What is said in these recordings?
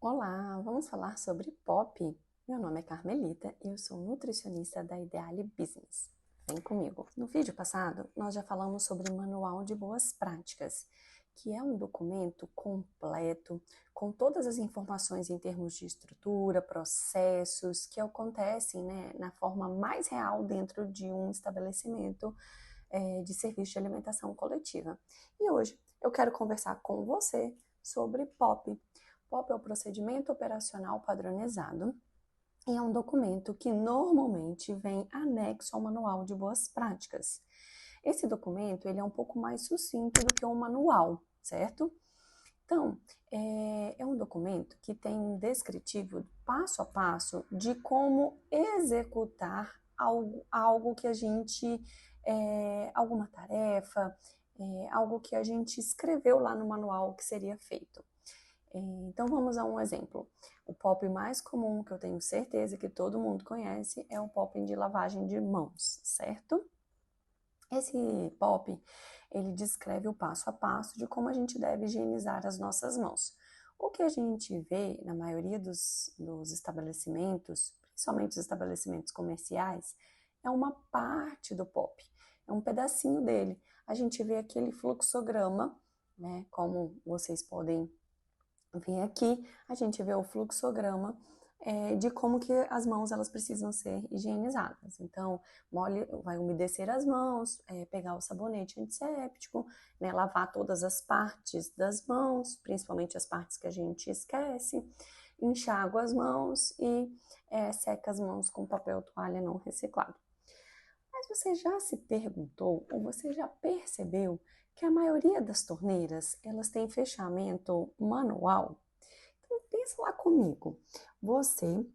Olá, vamos falar sobre POP. Meu nome é Carmelita e eu sou nutricionista da Ideale Business. Vem comigo. No vídeo passado, nós já falamos sobre o Manual de Boas Práticas, que é um documento completo, com todas as informações em termos de estrutura, processos, que acontecem, na forma mais real dentro de um estabelecimento de serviço de alimentação coletiva. E hoje eu quero conversar com você sobre POP. POP é o Procedimento Operacional Padronizado e é um documento que normalmente vem anexo ao Manual de Boas Práticas. Esse documento ele é um pouco mais sucinto do que um manual, certo? Então, é um documento que tem um descritivo passo a passo de como executar algo que a gente, alguma tarefa, algo que a gente escreveu lá no manual que seria feito. Então vamos a um exemplo. O POP mais comum, que eu tenho certeza que todo mundo conhece, é o POP de lavagem de mãos, certo? Esse POP, ele descreve o passo a passo de como a gente deve higienizar as nossas mãos. O que a gente vê na maioria dos estabelecimentos, principalmente os estabelecimentos comerciais, é uma parte do POP, é um pedacinho dele. A gente vê aquele fluxograma, como vocês podem ver aqui, a gente vê o fluxograma de como que as mãos elas precisam ser higienizadas. Então, vai umedecer as mãos, pegar o sabonete antisséptico, lavar todas as partes das mãos, principalmente as partes que a gente esquece, enxágua as mãos e seca as mãos com papel toalha não reciclado. Mas você já se perguntou ou você já percebeu que a maioria das torneiras elas têm fechamento manual? Então pensa lá comigo. Você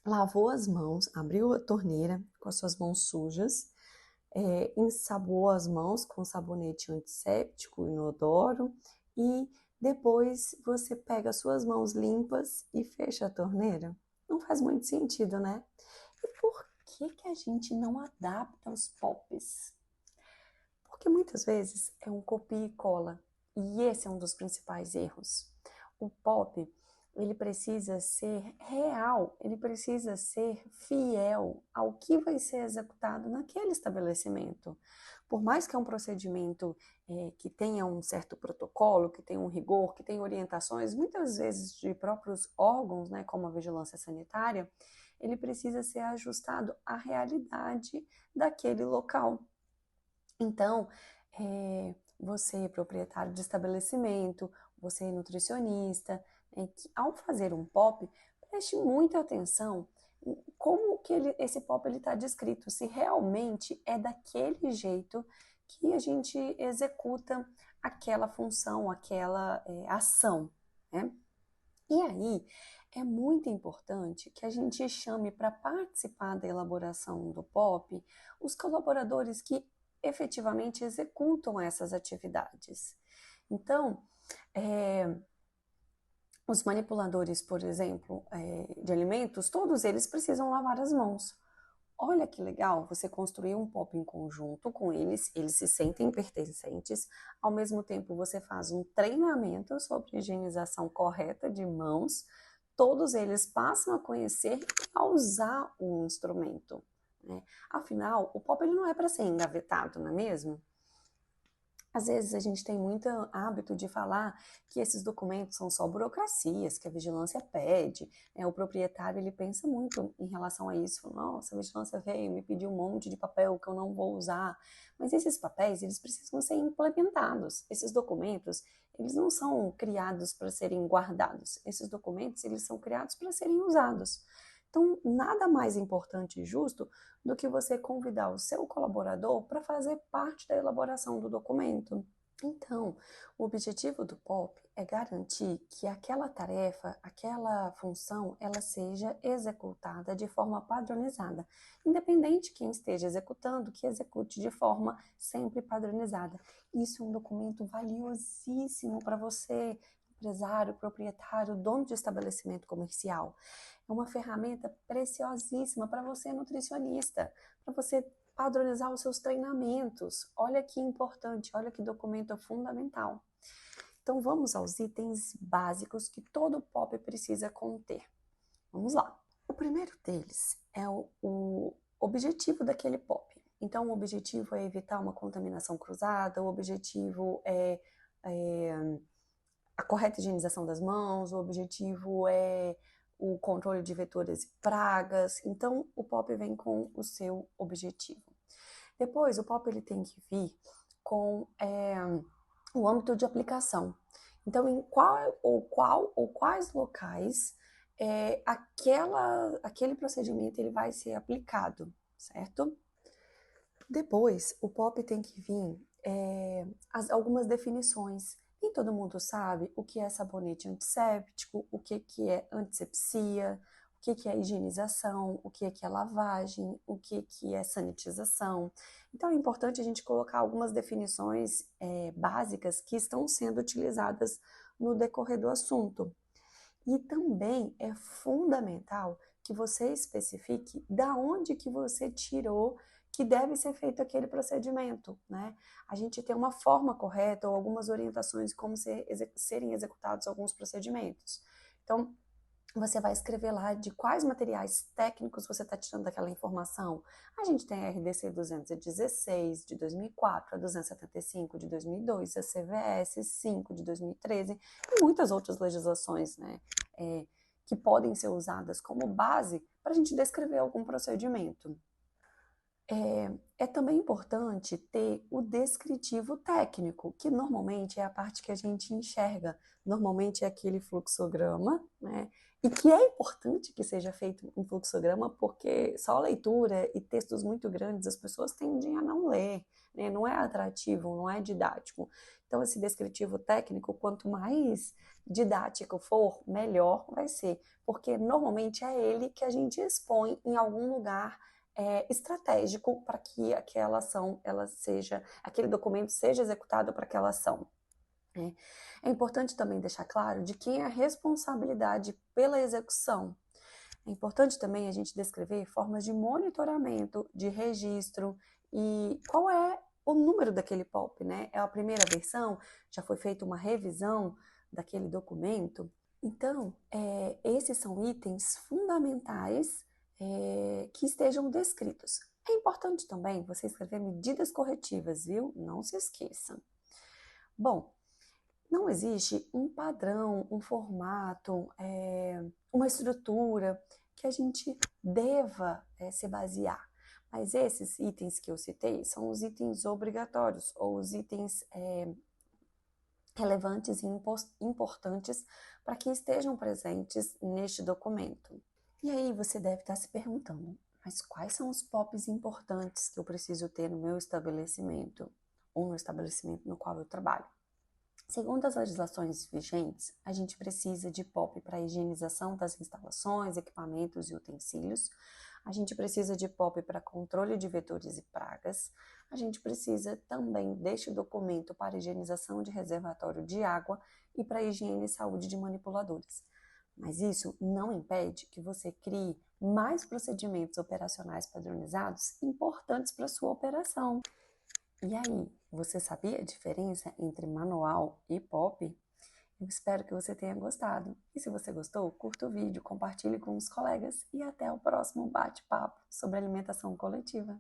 lavou as mãos, abriu a torneira com as suas mãos sujas, ensaboou as mãos com sabonete antisséptico inodoro e depois você pega as suas mãos limpas e fecha a torneira? Não faz muito sentido, né? E por que a gente não adapta os POPs? Porque muitas vezes é um copia e cola, e esse é um dos principais erros. O POP, ele precisa ser real, ele precisa ser fiel ao que vai ser executado naquele estabelecimento. Por mais que é um procedimento que tenha um certo protocolo, que tenha um rigor, que tenha orientações, muitas vezes de próprios órgãos, como a vigilância sanitária, ele precisa ser ajustado à realidade daquele local. Então, você, proprietário de estabelecimento, você, nutricionista, que ao fazer um POP, preste muita atenção em como que esse POP está descrito, se realmente é daquele jeito que a gente executa aquela função, aquela ação, né? E aí, é muito importante que a gente chame para participar da elaboração do POP os colaboradores que efetivamente executam essas atividades. Então, os manipuladores, por exemplo, de alimentos, todos eles precisam lavar as mãos. Olha que legal você construir um POP em conjunto com eles se sentem pertencentes, ao mesmo tempo você faz um treinamento sobre higienização correta de mãos, todos eles passam a conhecer e a usar o instrumento, né? Afinal, o POP ele não é para ser engavetado, não é mesmo? Às vezes a gente tem muito hábito de falar que esses documentos são só burocracias, que a vigilância pede, O proprietário ele pensa muito em relação a isso. Nossa, a vigilância veio, me pediu um monte de papel que eu não vou usar. Mas esses papéis, eles precisam ser implementados. Esses documentos, eles não são criados para serem guardados. Esses documentos, eles são criados para serem usados. Então, nada mais importante e justo do que você convidar o seu colaborador para fazer parte da elaboração do documento. Então, o objetivo do POP é garantir que aquela tarefa, aquela função, ela seja executada de forma padronizada, independente de quem esteja executando, que execute de forma sempre padronizada. Isso é um documento valiosíssimo para você, empresário, proprietário, dono de estabelecimento comercial. É uma ferramenta preciosíssima para você, nutricionista, para você padronizar os seus treinamentos. Olha que importante, olha que documento fundamental. Então, vamos aos itens básicos que todo POP precisa conter. Vamos lá. O primeiro deles é o objetivo daquele POP. Então, o objetivo é evitar uma contaminação cruzada, o objetivo é a correta higienização das mãos, o objetivo é o controle de vetores e pragas. Então, o POP vem com o seu objetivo. Depois, o POP ele tem que vir com o âmbito de aplicação. Então, em qual ou quais locais aquele procedimento ele vai ser aplicado, certo? Depois, o POP tem que vir algumas definições. Nem todo mundo sabe o que é sabonete antisséptico, o que é antisepsia, o que é higienização, o que é lavagem, o que é sanitização. Então, é importante a gente colocar algumas definições básicas que estão sendo utilizadas no decorrer do assunto. E também é fundamental que você especifique da onde que você tirou que deve ser feito aquele procedimento, né? A gente tem uma forma correta ou algumas orientações de como serem executados alguns procedimentos. Então, você vai escrever lá de quais materiais técnicos você está tirando daquela informação. A gente tem a RDC 216 de 2004, a 275 de 2002, a CVS 5 de 2013 e muitas outras legislações, né, que podem ser usadas como base para a gente descrever algum procedimento. É também importante ter o descritivo técnico, que normalmente é a parte que a gente enxerga. Normalmente é aquele fluxograma, né? E que é importante que seja feito em fluxograma, porque só leitura e textos muito grandes as pessoas tendem a não ler, né? Não é atrativo, não é didático. Então, esse descritivo técnico, quanto mais didático for, melhor vai ser, porque normalmente é ele que a gente expõe em algum lugar estratégico para que aquela ação, aquele documento seja executado para aquela ação. É importante também deixar claro de quem é a responsabilidade pela execução. É importante também a gente descrever formas de monitoramento, de registro e qual é o número daquele POP, né? É a primeira versão? Já foi feita uma revisão daquele documento? Então, esses são itens fundamentais que estejam descritos. É importante também você escrever medidas corretivas, viu? Não se esqueça. Bom, não existe um padrão, um formato, uma estrutura que a gente deva se basear. Mas esses itens que eu citei são os itens obrigatórios ou os itens relevantes e importantes para que estejam presentes neste documento. E aí você deve estar se perguntando, mas quais são os POPs importantes que eu preciso ter no meu estabelecimento ou no estabelecimento no qual eu trabalho? Segundo as legislações vigentes, a gente precisa de POP para higienização das instalações, equipamentos e utensílios. A gente precisa de POP para controle de vetores e pragas. A gente precisa também deste documento para higienização de reservatório de água e para higiene e saúde de manipuladores. Mas isso não impede que você crie mais procedimentos operacionais padronizados importantes para a sua operação. E aí, você sabia a diferença entre manual e POP? Eu espero que você tenha gostado. E se você gostou, curta o vídeo, compartilhe com os colegas e até o próximo bate-papo sobre alimentação coletiva.